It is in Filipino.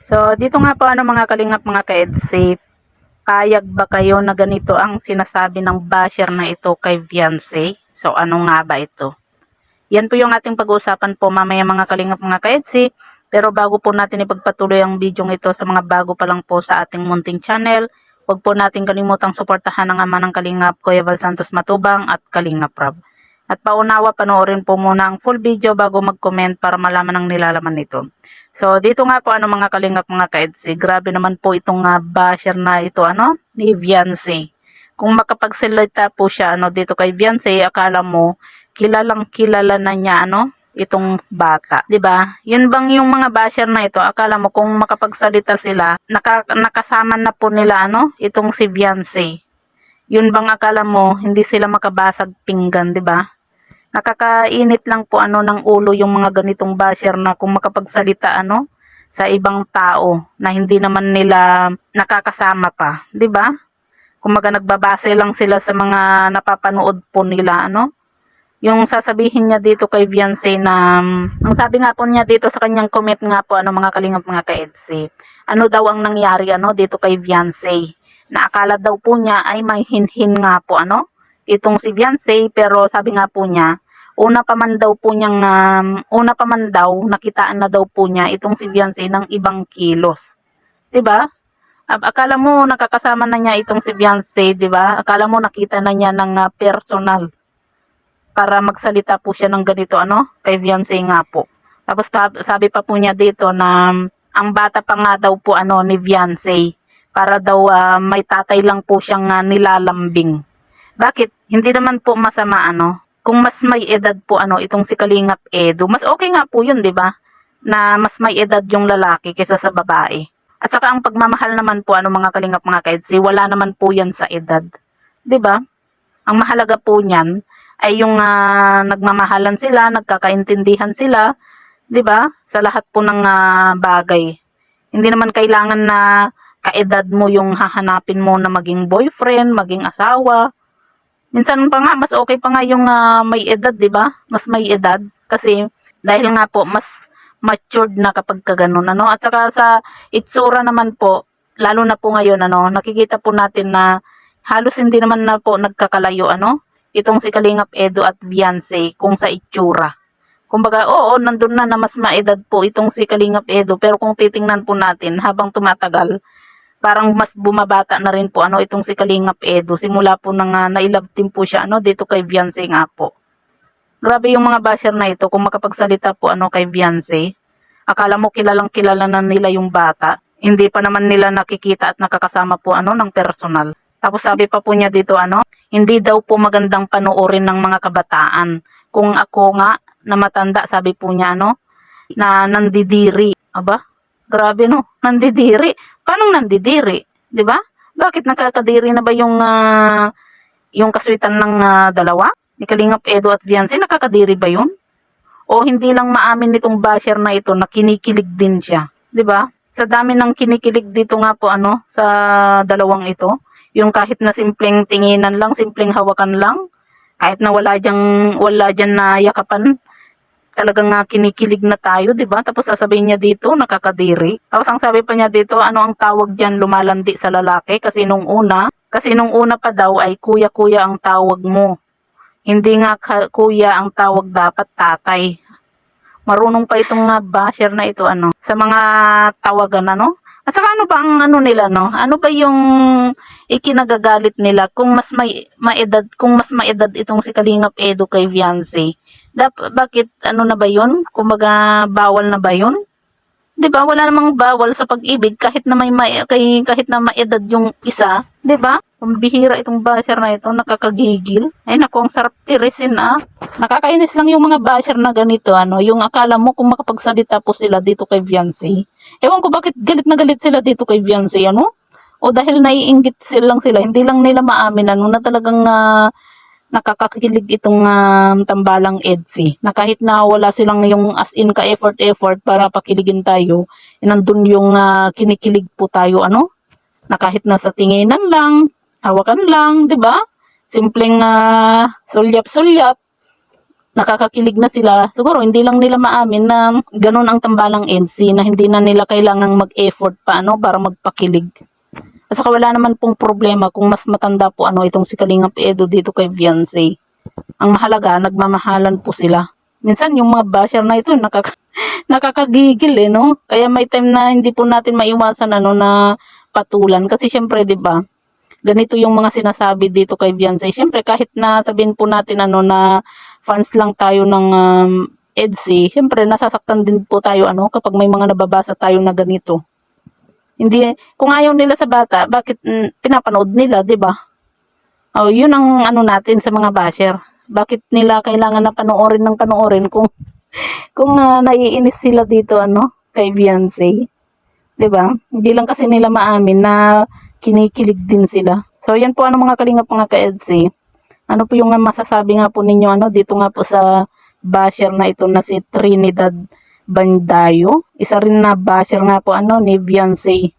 So, dito nga po mga kalingap mga ka-EDSA, payag ba kayo na ganito ang sinasabi ng basher na ito kay Beyonce? So, ano nga ba ito? Yan po yung ating pag-uusapan po mamaya mga kalingap mga ka-EDSA. Pero bago po natin ipagpatuloy ang video ito sa mga bago pa lang po sa ating munting channel, huwag po natin kalimutang suportahan ang ama ng Kalingap, Kuya Val Santos Matubang at Kalingap Rob. At paunawa, panoorin po muna ang full video bago mag-comment para malaman ang nilalaman nito. So, dito nga po mga kalingap mga ka-EDSA, grabe naman po itong basher na ito ni Beyonce. Kung makapagsalita po siya dito kay Beyonce, akala mo kilalang kilala na niya itong bata, 'di ba? Yun bang yung mga basher na ito, akala mo kung makapagsalita sila, nakasama na po nila itong si Beyonce. Yun bang akala mo hindi sila makabasag pinggan, 'di ba? Nakakainit lang po ng ulo yung mga ganitong basher na kung makapagsalita sa ibang tao na hindi naman nila nakakasama pa, 'di ba? Kumaga nagbabase lang sila sa mga napapanood po nila Yung sasabihin niya dito kay Beyonce na ang sabi nga po niya dito sa kanyang comment nga po mga kalingap mga ka-EDSA. Ano daw ang nangyari dito kay Beyonce? Na akala daw po niya ay may hinhin nga po itong si Beyonce, pero sabi nga po niya una pa man daw nakitaan na daw po niya itong si Beyonce ng ibang kilos. 'Di ba? Akala mo nakakasama na niya itong si Beyonce, 'di ba? Akala mo nakita na niya ng personal para magsalita po siya ng ganito kay Beyonce nga po. Tapos sabi pa po niya dito na ang bata pa nga daw po ni Beyonce, para daw may tatay lang po siyang nilalambing. Bakit? Hindi naman po masama kung mas may edad po itong si Kalingap Edu. Mas okay nga po 'yun, 'di ba? Na mas may edad yung lalaki kaysa sa babae. At saka ang pagmamahal naman po mga kalingap mga ka-EDSA, wala naman po 'yan sa edad. 'Di ba? Ang mahalaga po niyan ay yung nagmamahalan sila, nagkakaintindihan sila, 'di ba? Sa lahat po ng bagay. Hindi naman kailangan na kaedad mo yung hahanapin mo na maging boyfriend, maging asawa. Minsan pa nga mas okay pa nga yung may edad, 'di ba? Mas may edad kasi dahil nga po mas matured na kapag kaganon At saka sa itsura naman po, lalo na po ngayon nakikita po natin na halos hindi naman na po nagkakalayo itong si Kalingap Edu at Beyonce kung sa itsura. Kumbaga, oo, nandun na mas maedad po itong si Kalingap Edu, pero kung titingnan po natin habang tumatagal, parang mas bumabata na rin po itong si Kalingap Edu. Simula po nang nailove team po siya dito kay Beyonce nga po. Grabe yung mga basher na ito kung makapagsalita po kay Beyonce. Akala mo kilalang kilala na nila yung bata. Hindi pa naman nila nakikita at nakakasama po ng personal. Tapos sabi pa po niya dito hindi daw po magandang panoorin ng mga kabataan. Kung ako nga na matanda, sabi po niya na nandidiri. Aba, grabe nandidiri. Paano nandidiri? 'Di ba? Bakit nakakadiri na ba yung kaswitan ng dalawa? Ni Kalingap Edu at Beyonce, nakakadiri ba 'yun? O hindi lang maamin nitong basher na ito na kinikilig din siya, 'di ba? Sa dami ng kinikilig dito nga po sa dalawang ito, yung kahit na simpleng tinginan lang, simpleng hawakan lang, kahit na wala diyan na yakapan, talagang kinikilig na tayo, 'di ba? Tapos sasabihin niya dito, nakakadiri. Tapos ang sabi pa niya dito, ang tawag diyan, lumalandi sa lalaki kasi nung una pa daw ay kuya-kuya ang tawag mo. Hindi nga kuya ang tawag, dapat tatay. Marunong pa itong basher na ito sa mga tawagan At saka ano ba ang nila Ano ba yung ikinagagalit nila kung mas maedad itong si Kalingap Edu kay Beyonce? Bakit na ba 'yun? Kumbaga bawal na ba 'yun? 'Di ba? Wala namang bawal sa pag-ibig kahit na kahit na maedad yung isa, 'di ba? Pambihira itong basher na ito, nakakagigil. Ay naku, ang sarap tirisin Nakakainis lang yung mga basher na ganito yung akala mo kung makapagsalita po sila dito kay Beyonce. Ewan ko bakit galit na galit sila dito kay Beyonce O dahil naiinggit sila, hindi lang nila maamin na talagang nakakakilig itong tambalang EDSA. Na kahit na wala silang yung as in ka-effort para pakiligin tayo, nandun yung kinikilig po tayo na kahit nasa tinginan lang, hawakan lang, 'di ba? Simpleng sulyap-sulyap, nakakakilig na sila. Siguro hindi lang nila maamin na ganun ang tambalang EDSA, na hindi na nila kailangang mag-effort pa para magpakilig. At saka wala naman pong problema kung mas matanda po itong si Kalingap Edo dito kay Beyonce. Ang mahalaga, nagmamahalan po sila. Minsan yung mga basher na ito nakakagigil no? Kaya may time na hindi po natin maiwasan na patulan kasi syempre 'di ba? Ganito yung mga sinasabi dito kay Beyonce. Syempre kahit na sabihin po natin na fans lang tayo ng EDSA, syempre nasasaktan din po tayo kapag may mga nababasa tayo na ganito. Hindi, kung ayaw nila sa bata, bakit pinapanood nila, 'di ba? Oh, yun ang natin sa mga basher. Bakit nila kailangan na panoorin kung naiinis sila dito kay Beyonce. 'Di ba? Hindi lang kasi nila maamin na kinikilig din sila. So yan po mga kalingap mga ka-EDSA. Ano po yung masasabi nga po ninyo dito nga po sa basher na ito na si Trinidad Bandayo. Isa rin na basher nga po ni Beyonce.